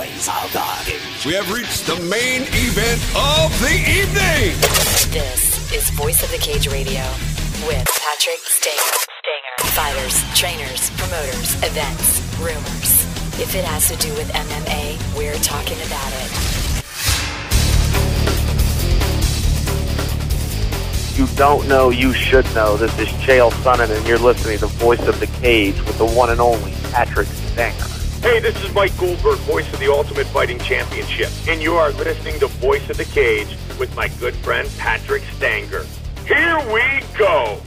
Voice of the Cage. We have reached the main event of the evening. This is Voice of the Cage Radio with Patrick Stanger. Fighters, trainers, promoters, events, rumors. If it has to do with MMA, we're talking about it. You don't know, you should know. This is Chael Sonnen, and you're listening to Voice of the Cage with the one and only Patrick Stanger. Hey, this is Mike Goldberg, voice of the Ultimate Fighting Championship, and you are listening to Voice of the Cage with my good friend Patrick Stanger. Here we go!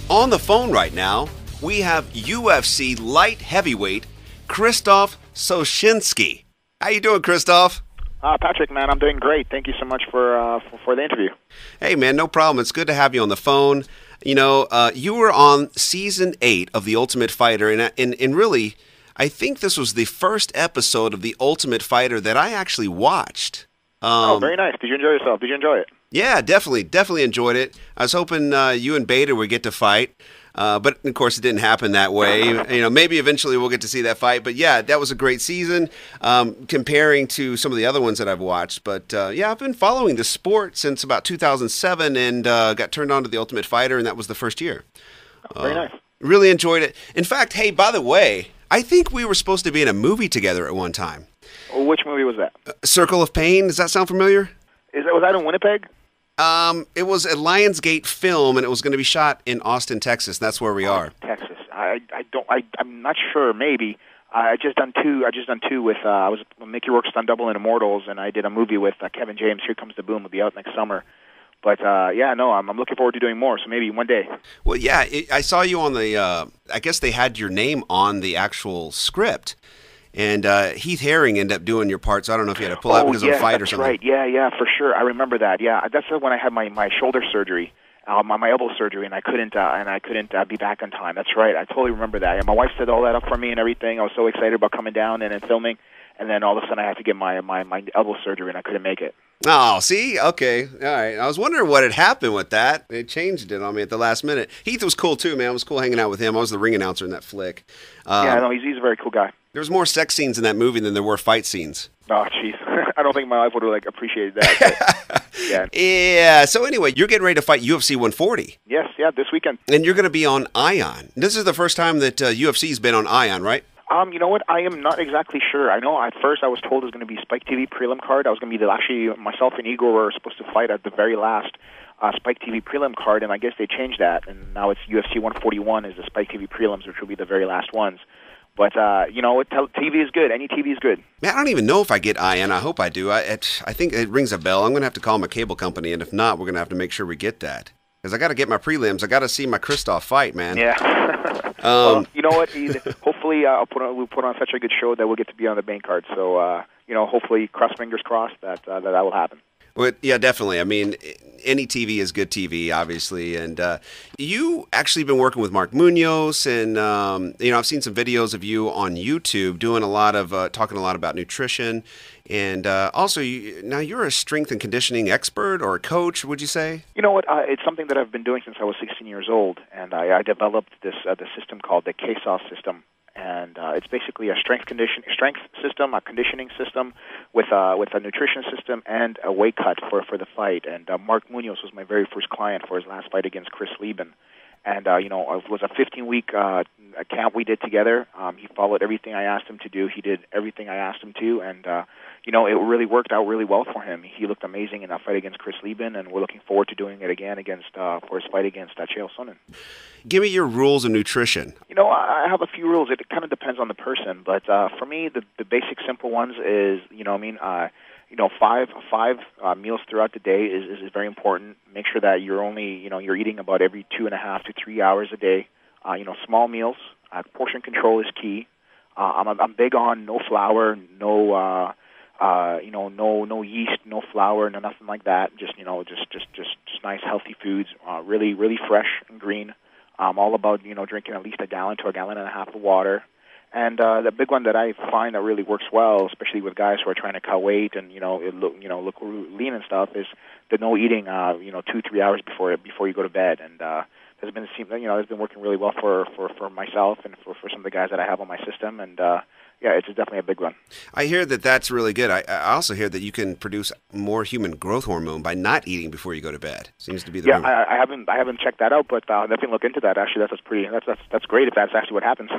On the phone right now, we have UFC light heavyweight Krzysztof Soshinski. How you doing, Krzysztof? Patrick, man, I'm doing great. Thank you so much for the interview. Hey, man, no problem. It's good to have you on the phone. You know, you were on Season 8 of The Ultimate Fighter, and really, I think this was the first episode of The Ultimate Fighter that I actually watched. Very nice. Did you enjoy yourself? Did you enjoy it? Yeah, definitely enjoyed it. I was hoping you and Bader would get to fight. But, of course, it didn't happen that way. You know, maybe eventually we'll get to see that fight. But, yeah, that was a great season comparing to some of the other ones that I've watched. But, yeah, I've been following the sport since about 2007 and got turned on to The Ultimate Fighter, and that was the first year. Very nice. Really enjoyed it. In fact, hey, by the way, I think we were supposed to be in a movie together at one time. Which movie was that? Circle of Pain. Does that sound familiar? Was that in Winnipeg? It was a Lionsgate film, and it was going to be shot in Austin, Texas. That's where we are. Texas. I'm not sure. Maybe. I just done two with. I was Mickey Rourke stunt double in Immortals, and I did a movie with Kevin James. Here Comes the Boom. Will be out next summer. But yeah, no, I'm looking forward to doing more. So maybe one day. Well, yeah, I saw you on the. I guess they had your name on the actual script. And Heath Herring ended up doing your part, so I don't know if you had to pull out because of a fight or something. Right. Yeah, for sure. I remember that. Yeah, that's when I had my shoulder surgery, my elbow surgery, and I couldn't be back on time. That's right. I totally remember that. And my wife set all that up for me and everything. I was so excited about coming down and filming, and then all of a sudden I had to get my elbow surgery, and I couldn't make it. Oh, see? Okay. All right. I was wondering what had happened with that. They changed it on me at the last minute. Heath was cool, too, man. It was cool hanging out with him. I was the ring announcer in that flick. Yeah, no, he's a very cool guy. There was more sex scenes in that movie than there were fight scenes. Oh, jeez. I don't think my wife would have appreciated that. But, yeah. Yeah. So anyway, you're getting ready to fight UFC 140. Yes, this weekend. And you're going to be on Ion. This is the first time that UFC's been on Ion, right? You know what? I am not exactly sure. I know at first I was told it was going to be Spike TV prelim card. I was going to be actually myself and Igor were supposed to fight at the very last Spike TV prelim card, and I guess they changed that, and now it's UFC 141 is the Spike TV prelims, which will be the very last ones. But, you know, TV is good. Any TV is good. Man, I don't even know if I get Ion. I hope I do. I think it rings a bell. I'm going to have to call my cable company, and if not, we're going to have to make sure we get that. Because I got to get my prelims. I got to see my Krzysztof fight, man. Yeah. Well, you know what? Hopefully, we'll put on such a good show that we'll get to be on the main card. So, you know, hopefully, fingers crossed that will happen. Well, yeah, definitely. I mean, any TV is good TV, obviously. And you actually been working with Mark Munoz, and you know, I've seen some videos of you on YouTube doing a lot of talking a lot about nutrition, and also now you're a strength and conditioning expert or a coach. Would you say? You know what? It's something that I've been doing since I was 16 years old, and I developed this system called the KSOS system. And it's basically a strength system, a conditioning system, with a nutrition system and a weight cut for the fight. And Mark Munoz was my very first client for his last fight against Chris Lieben. And you know, it was a 15-week camp we did together. He followed everything I asked him to do. He did everything I asked him to, and you know, it really worked out really well for him. He looked amazing in that fight against Chris Lieben, and we're looking forward to doing it again for his fight against Chael Sonnen. Give me your rules of nutrition. You know, I have a few rules. It kind of depends on the person, but for me, the basic simple ones is, you know, you know, five meals throughout the day is very important. Make sure that you're eating about every 2.5 to 3 hours a day. You know, small meals. Portion control is key. I'm big on no flour, no yeast, no flour, no nothing like that. Just nice healthy foods. Really fresh and green. I'm all about, you know, drinking at least a gallon to a gallon and a half of water. And the big one that I find that really works well, especially with guys who are trying to cut weight and look lean and stuff, is the no eating 2-3 hours before you go to bed. And has been working really well for myself and for some of the guys that I have on my system, and yeah, it's definitely a big one. I hear that that's really good. I also hear that you can produce more human growth hormone by not eating before you go to bed. Seems to be the rumor. I haven't checked that out, but definitely look into that. Actually, that's great if that's actually what happens.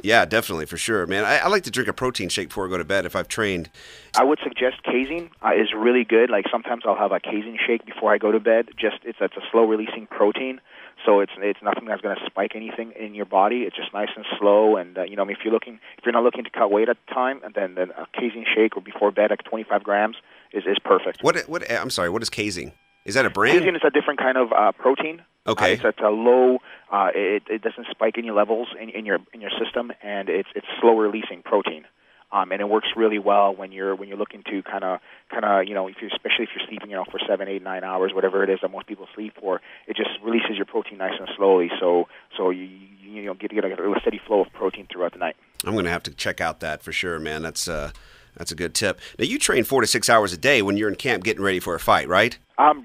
Yeah, definitely, for sure, man. I like to drink a protein shake before I go to bed if I've trained. I would suggest casein is really good. Like sometimes I'll have a casein shake before I go to bed. It's a slow releasing protein. So it's nothing that's going to spike anything in your body. It's just nice and slow, and if you're not looking to cut weight at the time, and then a casein shake or before bed, like 25 grams, is perfect. I'm sorry. What is casein? Is that a brand? Casein is a different kind of protein. Okay. It's a low. It doesn't spike any levels in your system, and it's slow releasing protein. And it works really well when you're looking to kind of especially if you're sleeping for 7, 8, 9 hours, whatever it is that most people sleep for. It just releases your protein nice and slowly, so you get a steady flow of protein throughout the night. I'm going to have to check out that for sure, man. That's a good tip. Now you train 4 to 6 hours a day when you're in camp getting ready for a fight, right?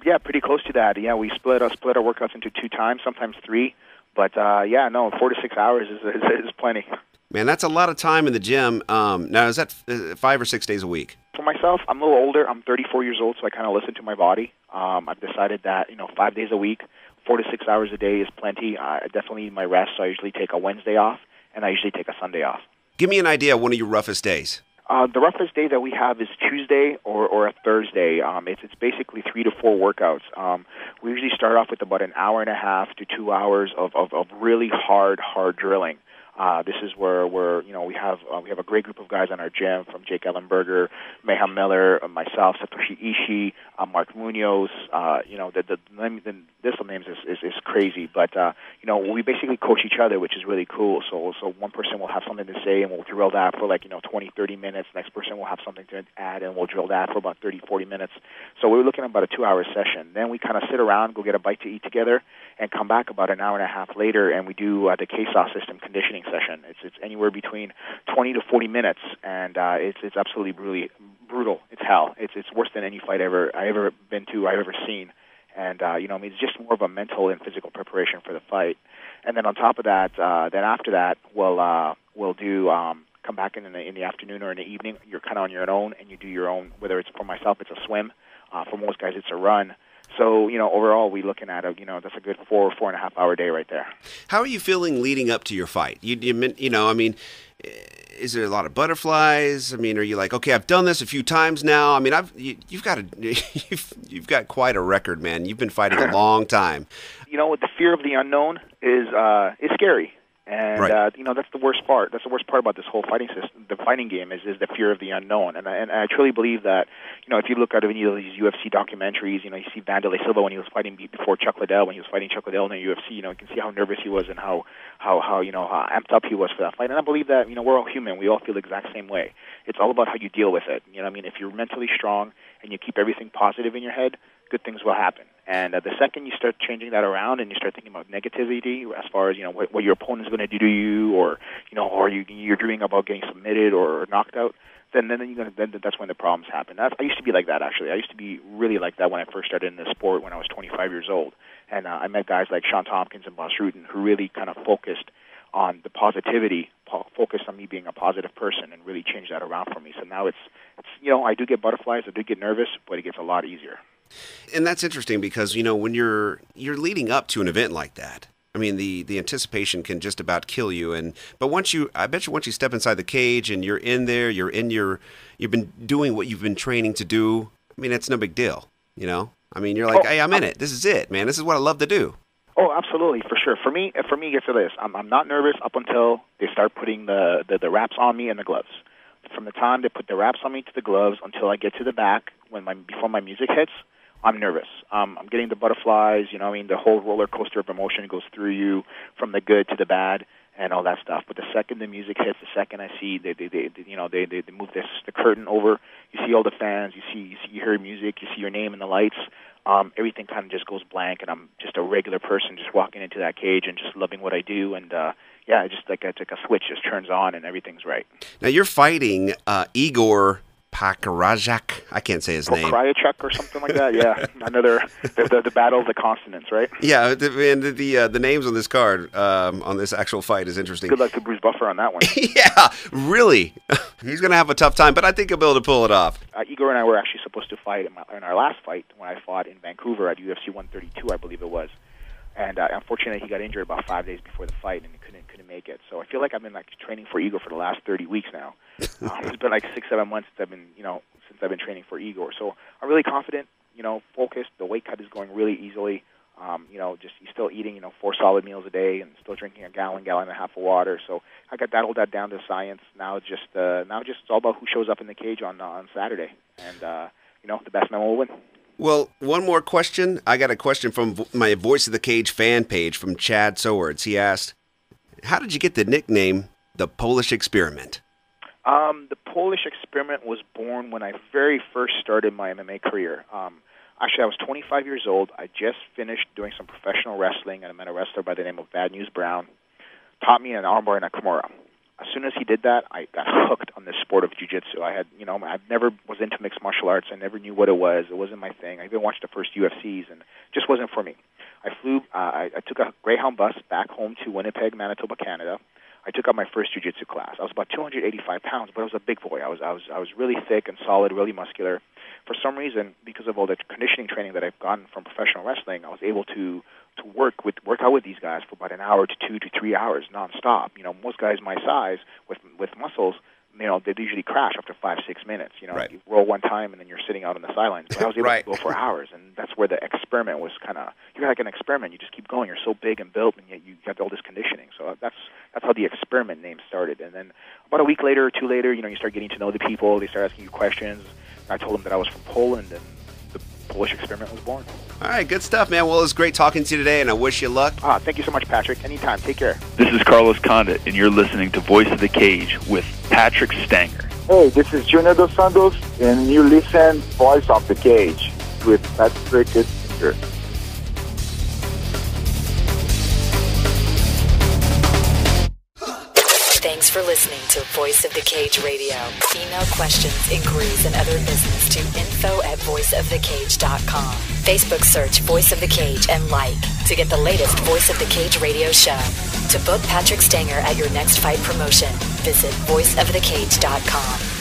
Yeah, pretty close to that. Yeah, we split our workouts into 2 times, sometimes 3. But 4 to 6 hours is plenty. Man, that's a lot of time in the gym. Now, is that 5 or 6 days a week? For myself, I'm a little older. I'm 34 years old, so I kind of listen to my body. I've decided that 5 days a week, 4 to 6 hours a day is plenty. I definitely need my rest, so I usually take a Wednesday off, and I usually take a Sunday off. Give me an idea of one of your roughest days. The roughest day that we have is Tuesday or a Thursday. It's basically 3 to 4 workouts. We usually start off with about an hour and a half to 2 hours of really hard drilling. This is where we have a great group of guys on our gym, from Jake Ellenberger, Mayhem Miller, myself, Satoshi Ishii, Mark Munoz. The list of names is crazy, but we basically coach each other, which is really cool. So one person will have something to say, and we'll drill that for 20, 30 minutes. Next person will have something to add, and we'll drill that for about 30, 40 minutes. So we're looking at about a 2-hour session. Then we kind of sit around, go get a bite to eat together, and come back about an hour and a half later, and we do the KSOS system conditioning session. It's anywhere between 20 to 40 minutes, and it's absolutely brutal. It's hell. It's worse than any fight I've ever been to, I've ever seen. And it's just more of a mental and physical preparation for the fight. And then on top of that, then after that, we'll do come back in the afternoon or in the evening. You're kind of on your own, and you do your own. Whether it's for myself, it's a swim. For most guys, it's a run. So, overall, we're looking at that's a good 4.5 hour day right there. How are you feeling leading up to your fight? Is there a lot of butterflies? I mean, are you like, okay, I've done this a few times now? I mean, you've got quite a record, man. You've been fighting a long time. The fear of the unknown is scary. And right. That's the worst part. That's the worst part about this whole fighting system. The fighting game is the fear of the unknown. And I truly believe that if you look at any of these UFC documentaries, you see Wanderlei Silva when he was fighting before Chuck Liddell, when he was fighting Chuck Liddell in the UFC, you can see how nervous he was and how amped up he was for that fight. And I believe that we're all human. We all feel the exact same way. It's all about how you deal with it. If you're mentally strong and you keep everything positive in your head, good things will happen. And the second you start changing that around and you start thinking about negativity as far as what your opponent's going to do to you, or you're dreaming about getting submitted or knocked out, then that's when the problems happen. I used to be like that, actually. I used to be really like that when I first started in this sport when I was 25 years old, and I met guys like Sean Tompkins and Bas Rutten who really kind of focused on the positivity, focused on me being a positive person, and really changed that around for me. So now it's I do get butterflies, I do get nervous, but it gets a lot easier. And that's interesting because, when you're leading up to an event like that, I mean, the anticipation can just about kill you. But I bet you once you step inside the cage and you're in there, you've been doing what you've been training to do. I mean, it's no big deal, I mean, you're like, hey, I'm in it. This is it, man. This is what I love to do. Oh, absolutely, for sure. For me, it gets to this. I'm not nervous up until they start putting the wraps on me and the gloves. From the time they put the wraps on me to the gloves until I get to the back, before my music hits, I'm nervous. I'm getting the butterflies, the whole roller coaster of emotion goes through you, from the good to the bad and all that stuff. But the second the music hits, the second I see they move the curtain over, you see all the fans, you hear music, you see your name in the lights, everything kind of just goes blank, and I'm just a regular person just walking into that cage and just loving what I do, and it's just like a switch just turns on and everything's right. Now you're fighting Igor Pakarajak. I can't say his name. Kryachuk or something like that. Yeah, another the battle of the consonants, right? Yeah, and the names on this card on this actual fight is interesting. Good luck to Bruce Buffer on that one. Yeah, really. He's going to have a tough time, but I think he'll be able to pull it off. Igor and I were actually supposed to fight in our last fight when I fought in Vancouver at UFC 132, I believe it was. And unfortunately, he got injured about 5 days before the fight, and he couldn't make it. So I feel like I've been training for Igor for the last 30 weeks now. It's been 6-7 months since I've been training for Igor. So I'm really confident, focused. The weight cut is going really easily. Just he's still eating 4 solid meals a day and still drinking a gallon and a half of water. So I got all that down to science. Now it's just it's all about who shows up in the cage on Saturday, and the best man will win. Well, one more question. I got a question from my Voice of the Cage fan page from Chad Swords. He asked, how did you get the nickname The Polish Experiment? The Polish Experiment was born when I very first started my MMA career. Actually, I was 25 years old. I just finished doing some professional wrestling, and I met a wrestler by the name of Bad News Brown. Taught me an armbar and a kimura. As soon as he did that, I got hooked on this sport of jiu-jitsu. I never was into mixed martial arts. I never knew what it was. It wasn't my thing. I even watched the first UFCs, and it just wasn't for me. I took a Greyhound bus back home to Winnipeg, Manitoba, Canada. I took up my first jiu-jitsu class. I was about 285 pounds, but I was a big boy. I was really thick and solid, really muscular. For some reason, because of all the conditioning training that I've gotten from professional wrestling, I was able to work out with these guys for about an hour to 2 to 3 hours nonstop. Most guys my size with muscles, they usually crash after 5-6 minutes. Right. You roll one time and then you're sitting out on the sidelines. But I was able Right. to go for hours, and that's where the experiment was you're like an experiment. You just keep going. You're so big and built, and yet you got all this conditioning. So that's how the experiment name started. And then about a week later or 2 later, you start getting to know the people. They start asking you questions. I told them that I was from Poland, and the Polish Experiment was born. All right, good stuff, man. Well, it was great talking to you today, and I wish you luck. Thank you so much, Patrick. Anytime. Take care. This is Carlos Condit, and you're listening to Voice of the Cage with Patrick Stanger. Hey, this is Junior Dos Santos, and you listen Voice of the Cage with Patrick Stanger. Thanks for listening to Voice of the Cage Radio. Email questions, inquiries, and other business to info@voiceofthecage.com. Facebook search Voice of the Cage and like to get the latest Voice of the Cage radio show. To book Patrick Stanger at your next fight promotion, visit voiceofthecage.com.